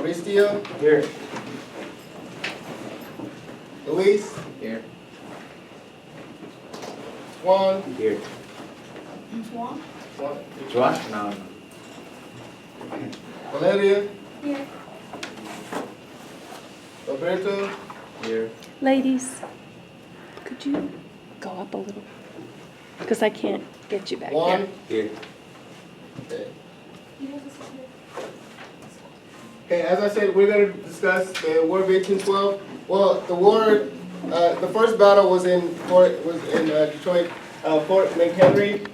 Mauricio, Here. Luis, Here. Juan, Here. Juan, Josh? No, no. Valeria, Here. Roberto, Here. Ladies, could you go up a little? Because I can't get you back Juan. there. Here. Okay. Okay, as I said, we're going to discuss the War of 1812. Well, the war, the first battle was in Detroit, Fort McHenry.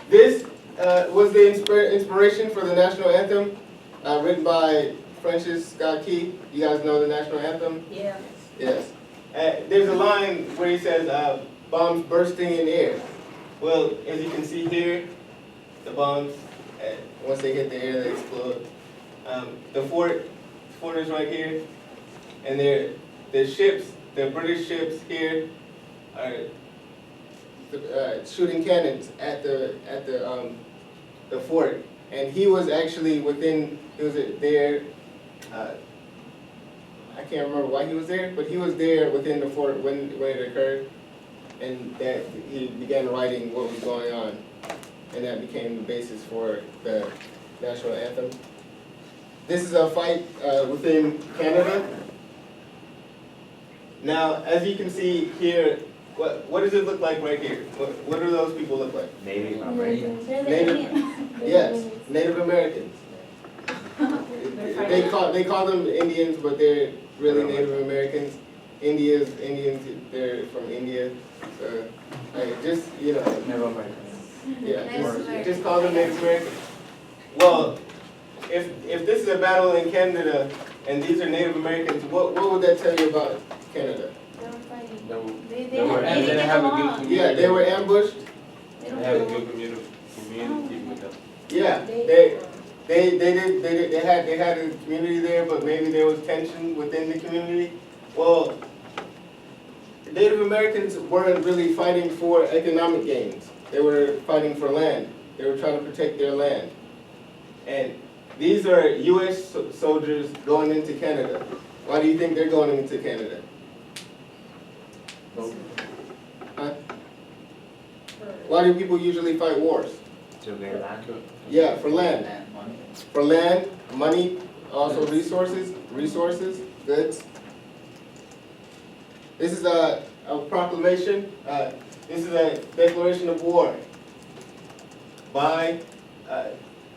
This was the inspiration for the national anthem, written by Francis Scott Key. You guys know the national anthem? Yeah. Yes. There's a line where he says, bombs bursting in air. Well, as you can see here, the bombs, once they hit the air, they explode. The fort is right here, and the ships, the British ships here, are shooting cannons at the fort. And he was actually he was there. I can't remember why he was there, but he was there within the fort when it occurred, and that he began writing what was going on, and that became the basis for the national anthem. This is a fight within Canada. Now, as you can see here, what does it look like right here? What do those people look like? Native American. Yes, Native Americans. They call them Indians, but they're really Native Americans. Indians, they're from India. So, just, Native American. yeah, just call them Native Americans. Well, if this is a battle in Canada and these are Native Americans, what would that tell you about Canada? They were fighting. They They didn't have a good community. Yeah, they were ambushed. They had a good community with them. Yeah, they had a community there, but maybe there was tension within the community. Well, Native Americans weren't really fighting for economic gains. They were fighting for land. They were trying to protect their land. And these are U.S. soldiers going into Canada. Why do you think they're going into Canada? Huh? Why do people usually fight wars? To get land. Yeah, for land. Money. For land, money, also resources, goods. This is a proclamation. This is a declaration of war by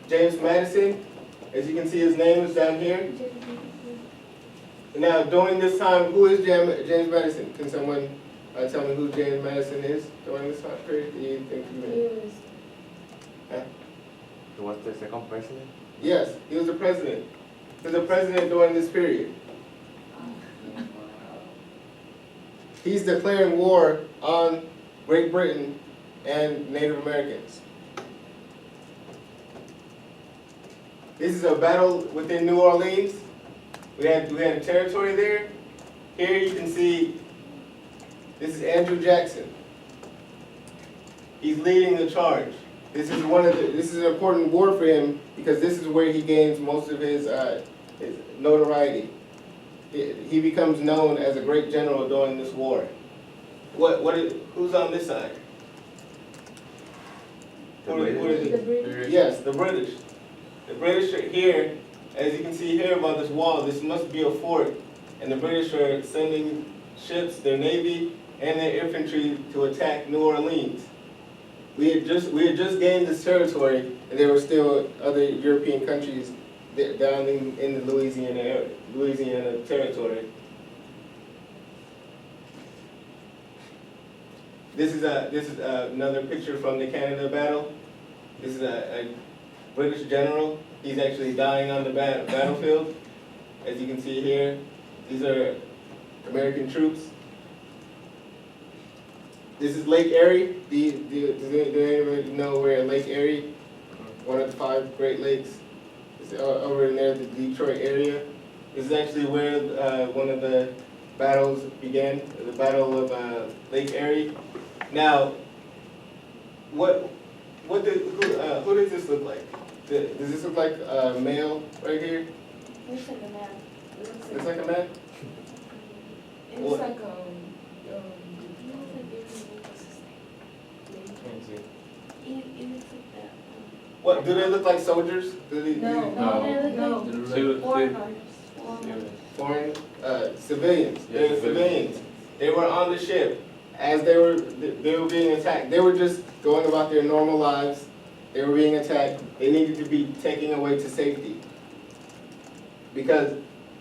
James Madison. As you can see, his name is down here. Now, during this time, who is James Madison? Can someone tell me who James Madison is during this time period? Do you think you know? Huh? He was the second president? Yes, he was the president. He was the president during this period. He's declaring war on Great Britain and Native Americans. This is a battle within New Orleans. We had a territory there. Here you can see, this is Andrew Jackson. He's leading the charge. This is an important war for him because this is where he gains most of his notoriety. He becomes known as a great general during this war. Who's on this side? The What is it? British. Yes, the British. The British are here, as you can see here by this wall, this must be a fort. And the British are sending ships, their navy, and their infantry to attack New Orleans. We had just gained this territory, and there were still other European countries down in the Louisiana territory. This is another picture from the Canada battle. This is a British general. He's actually dying on the battlefield. As you can see here, these are American troops. This is Lake Erie. Does anyone know where Lake Erie, one of the 5 Great Lakes, is over in there, the Detroit area? This is actually where one of the battles began, the Battle of Lake Erie. Now, who does this look like? Does this look like a male right here? Looks like a man. Looks like a man? It What? looks like Can't see. it looks like that. What, do they look like soldiers? Do they, No, they look Civil- like foreigners. civil. foreign, civilians, Yeah, they're civilians. They were on the ship as they were being attacked. They were just going about their normal lives. They were being attacked. They needed to be taken away to safety. Because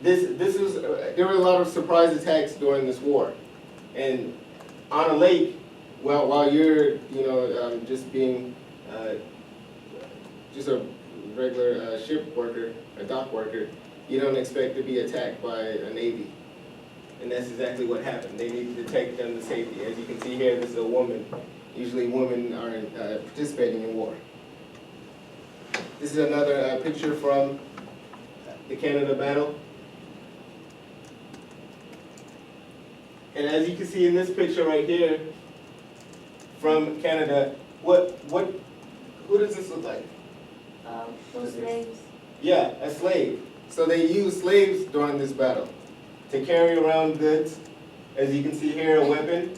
there were a lot of surprise attacks during this war. And on a lake, while you're, just being, just a regular ship worker, a dock worker, you don't expect to be attacked by a Navy. And that's exactly what happened. They needed to take them to safety. As you can see here, this is a woman. Usually women aren't participating in war. This is another picture from the Canada battle. And as you can see in this picture right here from Canada, who does this look like? Those slaves. Yeah, a slave. So they used slaves during this battle to carry around goods. As you can see here, a weapon.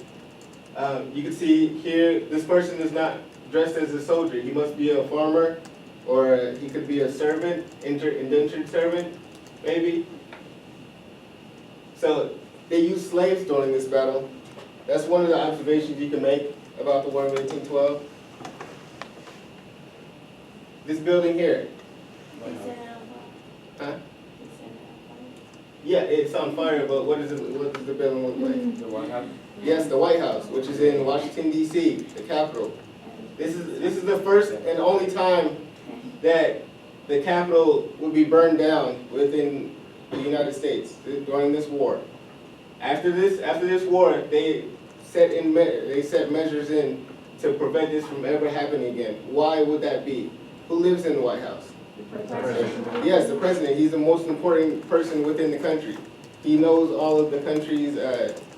You can see here, this person is not dressed as a soldier. He must be a farmer, or he could be a servant, indentured servant, maybe. So they used slaves during this battle. That's one of the observations you can make about the War of 1812. This building here, They set it on fire. huh? They set it on fire. Yeah, it's on fire, but what does the building look like? The White House. Yes, the White House, which is in Washington D.C., the Capitol. This is the first and only time that the Capitol would be burned down within the United States during this war. After this war, they set measures in to prevent this from ever happening again. Why would that be? Who lives in the White House? Yes, the president. He's the most important person within the country. He knows all of the country's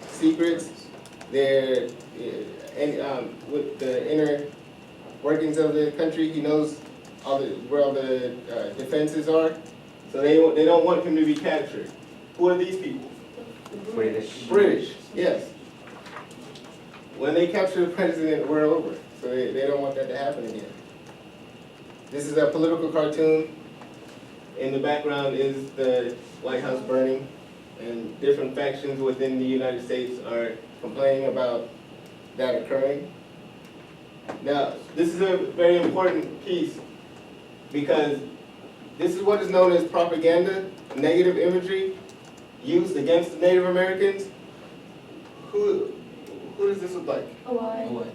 secrets, with the inner workings of the country. He knows where all the defenses are. So they don't want him to be captured. Who are these people? British, yes. When they capture the president, we're over. So they don't want that to happen again. This is a political cartoon. In the background is the White House burning, and different factions within the United States are complaining about that occurring. Now, this is a very important piece because this is what is known as propaganda, negative imagery used against the Native Americans. Who does this look like? A white.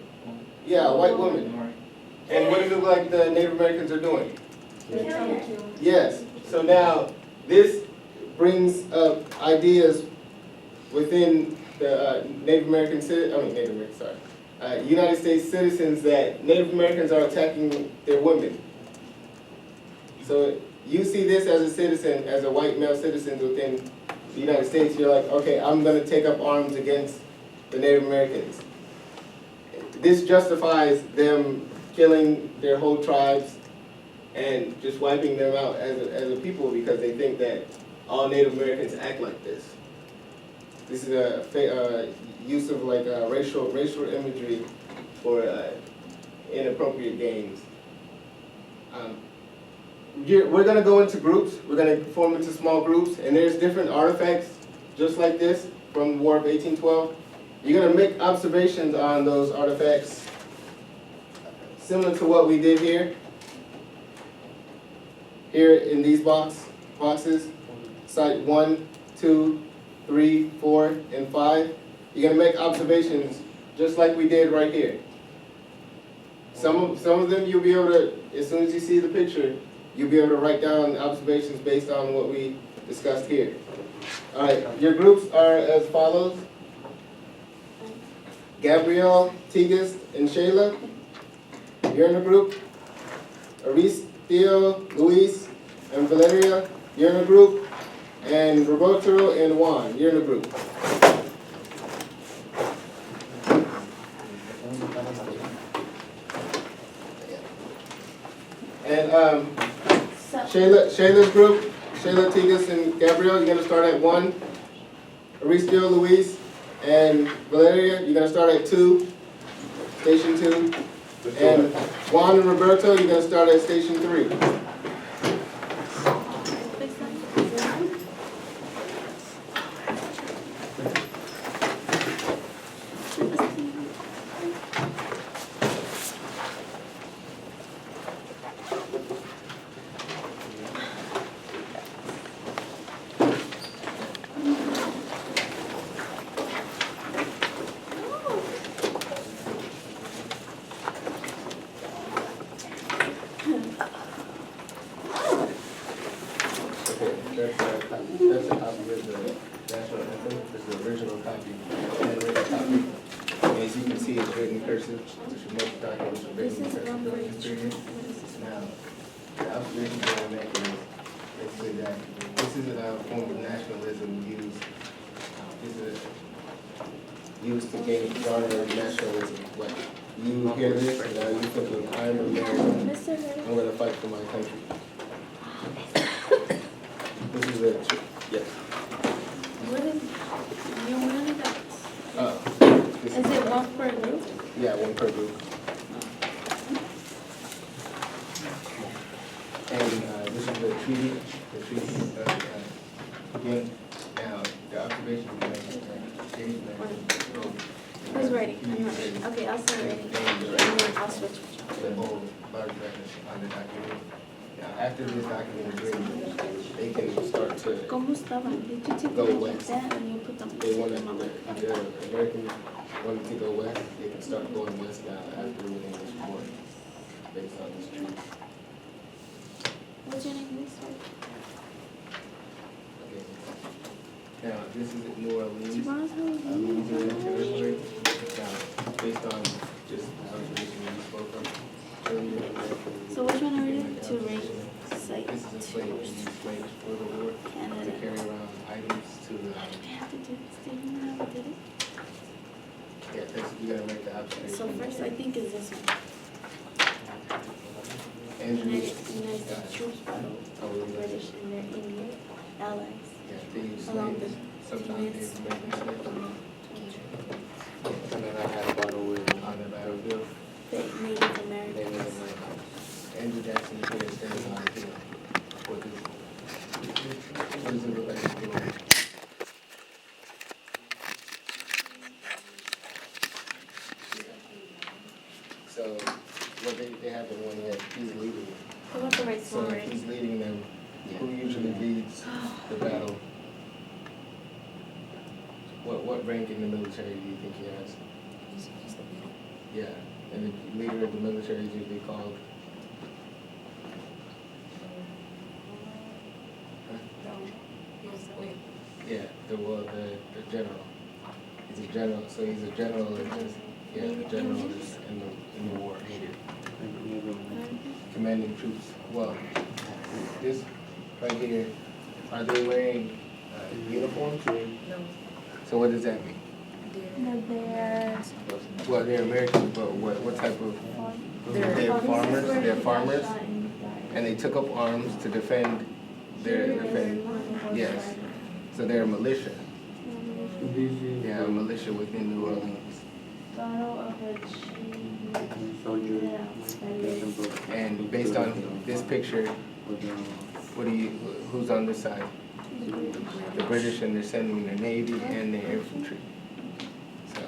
Yeah, a white woman. And what does it look like the Native Americans are doing? They're trying to kill. Yes, so now this brings up ideas within the United States citizens that Native Americans are attacking their women. So you see this as a citizen, as a white male citizen within the United States, you're like, okay, I'm gonna take up arms against the Native Americans. This justifies them killing their whole tribes and just wiping them out as a people because they think that all Native Americans act like this. This is a use of like racial imagery for inappropriate gains. We're gonna go into groups. We're gonna form into small groups, and there's different artifacts just like this from the War of 1812. You're gonna make observations on those artifacts, similar to what we did here. Here in these boxes, site 1, 2, 3, 4, and 5. You're gonna make observations just like we did right here. Some of them you'll be able to, as soon as you see the picture, you'll be able to write down observations based on what we discussed here. All right, your groups are as follows. Gabrielle, Tigist, and Shayla, you're in a group. Aris, Theo, Luis, and Valeria, you're in a group. And Roberto and Juan, you're in a group. And Shayla's group, Shayla, Tigas, and Gabrielle, you're gonna start at 1. Aristo, Luis, and Valeria, you're gonna start at 2, station 2. And Juan and Roberto, you're gonna start at station 3. Okay, that's a copy of the national anthem. This is the original copy, handwritten copy. As you can see, it's written in cursive. This is most documents are written in cursive during this period. Now, the observations that I'm making is basically that this is a form of nationalism used to garner nationalism. Like, you hear this, and now you thinking, I'm American, I'm gonna fight for my country. This is a, yes. What is, you wanted that? This Is it one per group? Yeah, 1 per group. And this is the treaty, again, now, the observation we make is that James Who's ready? I'm not ready. Okay, I'll start ready. And then I'll switch. the whole large reference on the document. Now, after this document is written, they can start to, ¿Cómo estaban? Did you take Go them west. like that and you put them? they want to, the Americans wanted to go west, they can start going west now after winning this war, based on this treaty. What's your name, Miss? Okay. Now, this is at New Orleans. Tomorrow's Louisiana how territory. Now, based on just the observation you spoke of earlier. So which one are we doing? To rate site This is a slave, we use slaves for the war, to Canada. carry around items to the, We have to do this, didn't we have to do it? yeah, that's, you gotta make the observation. So first, I think is this one. Andrew, United States troops battle the British and their Indian allies yeah, they use along slaves, the sometimes Phoenix they make slaves. And then I had one with On the battlefield, Native Native Americans. Americans. Andrew Jackson, you put it standing on the field. What does it look like he's doing? So, what they have in one hand, he's leading. I want the right So small if he's right. leading them, who usually leads the battle? What rank in the military do you think he has? Yeah, and the leader of the military is usually called? Yeah, the general. He's a general, so he's a general in this, yeah, the general is in the war. Commanding troops. Well, this right here, are they wearing uniforms? No. So what does that mean? Well, they're Americans, but what type of? They're farmers. They're farmers, and they took up arms to defend Yes. So they're a militia. Yeah, a militia within New Orleans. And based on this picture, who's on this side? The British, and they're sending their Navy and their infantry. So,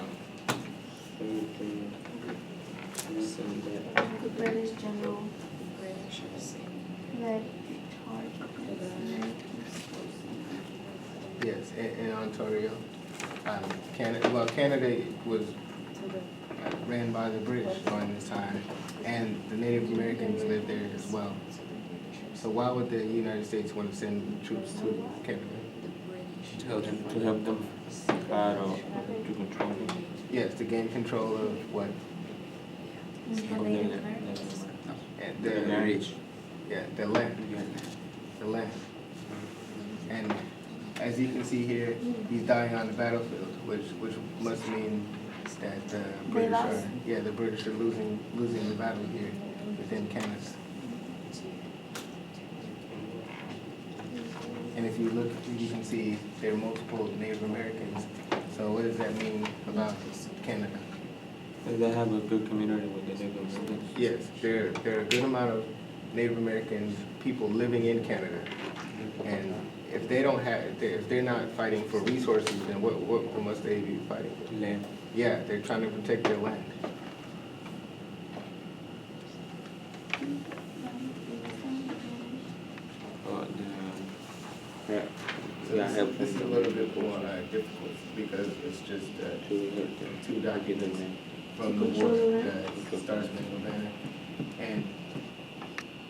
The British general led yes, in Ontario. Canada was ran by the British during this time, and the Native Americans lived there as well. So why would the United States want to send troops to Canada? To help them fight or to control them. Yes, to gain control of what? And The marriage. Yeah, the land. The land. And as you can see here, he's dying on the battlefield, which must mean that the British are losing the battle here within Canada. And if you look, you can see there are multiple Native Americans. So what does that mean about Canada? Does that have a good community with the Native Americans? Yes, there are a good amount of Native American people living in Canada. And if they don't have, if they're not fighting for resources, then what must they be fighting for? Land. Yeah, they're trying to protect their land. Yeah. So this is a little bit more difficult because it's just two documents from the war, the Star Spangled Banner and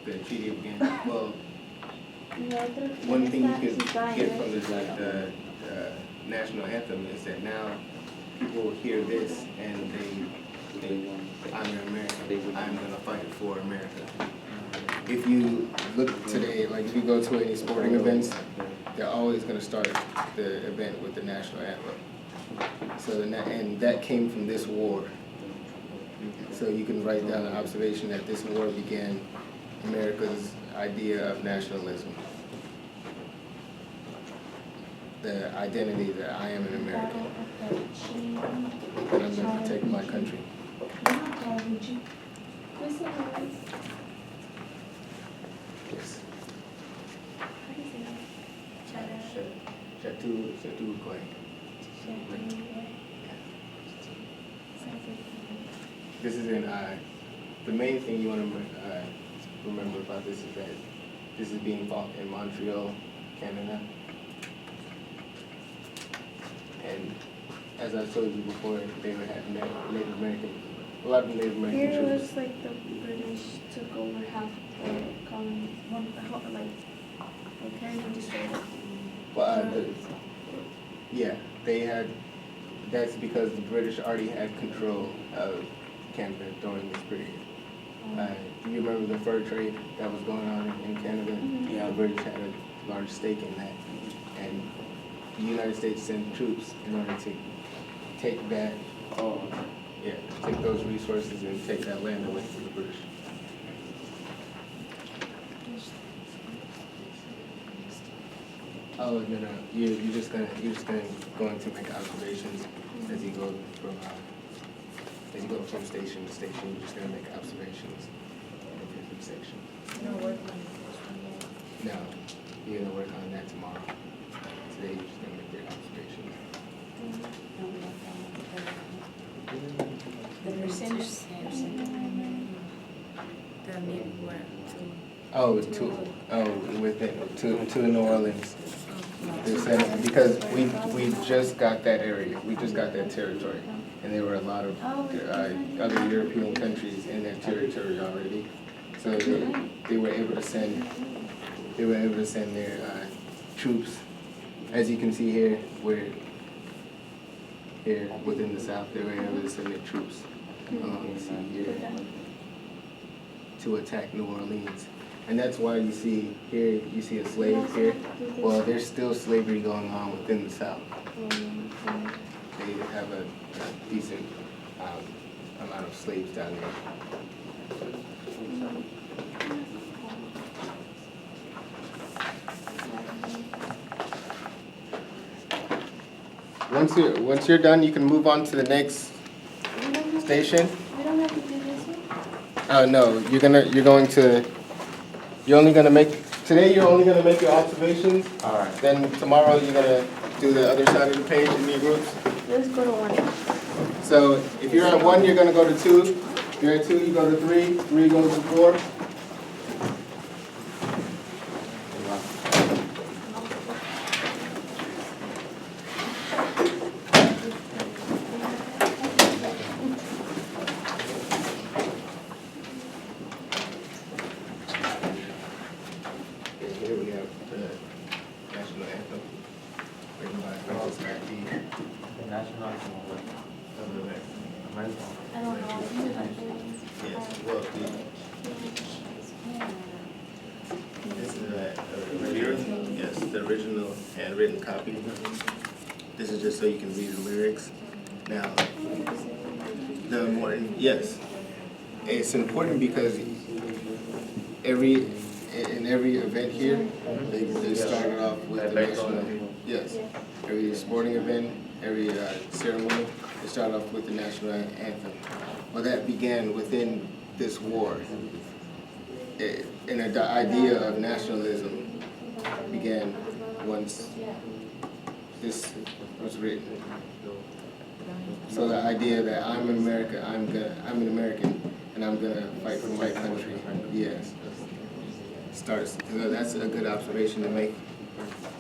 the Treaty of Ghent. Well, one thing you could get from the national anthem is that now people hear this and they think, I'm an American, I'm gonna fight for America. If you look today, like if you go to any sporting events, they're always gonna start the event with the national anthem. So and that came from this war. So you can write down an observation that this war began America's idea of nationalism. The identity that I am an American, and I'm gonna protect my country. Yes. Chateauguay. This is in, the main thing you want to remember about this is that this is being fought in Montreal, Canada. And as I told you before, they had Native American, a lot of Native American Here it troops. was like the British took over half the colony, Canada destroyed it. Well, yeah, they had, that's because the British already had control of Canada during this period. Do you remember the fur trade that was going on in Canada? Yeah, the British had a large stake in that. And the United States sent troops in order to take that, take those resources and take that land away from the British. Oh, no, you're just going to make observations as you go from station to station. You're just gonna make observations of different sections. No, you're gonna work on that tomorrow. Today you're just gonna make your observations. The percentage the meeting were to New Orleans. They said because we just got that area, we just got that territory, and there were a lot of other European countries in that territory already, so they were able to send their troops. As you can see here, here within the South, they were able to send their troops along the sea here to attack New Orleans. And that's why you see here, you see a slave here. Well, there's still slavery going on within the South. They have a decent amount of slaves down there. Once you're done, you can move on to the next station. We don't have to do this one? Oh no, you're only gonna make your observations. All right. Then tomorrow you're gonna do the other side of the page in your groups. Let's go to 1. So if you're at 1, you're gonna go to 2. If you're at 2, you go to 3. 3 goes to 4. Here we have the national anthem written by Francis McGee The national anthem of of America. America. I don't know. Yes, well, this is the original handwritten copy. This is just so you can read the lyrics. Now, yes, it's important because in every event here, they started off with the national, yes. Every sporting event, every ceremony, they start off with the national anthem. Well, that began within this war. And the idea of nationalism began once this was written. So the idea that I'm an American, and I'm gonna fight for my country, yes, starts. So that's a good observation to make.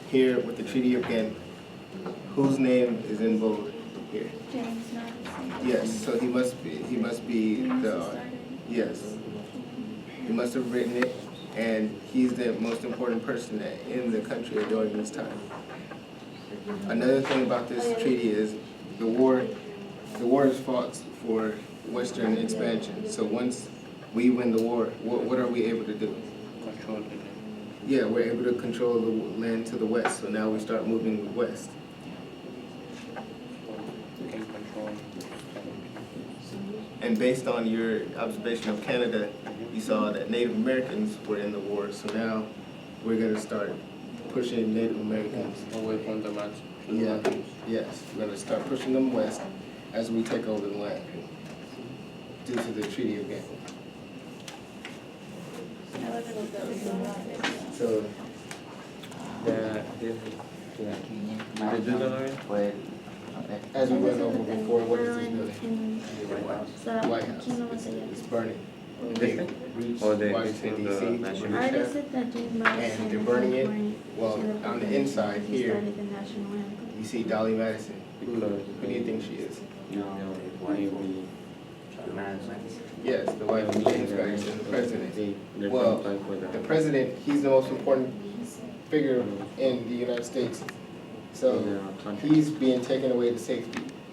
Here with the Treaty of Ghent, whose name is in bold here? James Madison. Yes, so he must be the, yes. He must have written it, and he's the most important person in the country during this time. Another thing about this treaty is the war is fought for Western expansion. So once we win the war, what are we able to do? Control the land. Yeah, we're able to control the land to the west, so now we start moving west. We can control. And based on your observation of Canada, you saw that Native Americans were in the war, so now we're gonna start pushing Native Americans. Away from the lands. Yeah, yes, we're gonna start pushing them west as we take over the land due to the Treaty of Ghent. So, as we went over before, what is this building? White House. It's burning. They reached Oh, they- Washington it's in the DC. national- I just said that James Madison. And they're burning it. Well, on the inside here, Started the national anthem. you see Dolly Madison. Who Because do you think she is? you know why we Yes, the wife of James Madison, the president. they Well, don't fight for The the president, he's the most important figure in the United States. So he's being taken away to safety.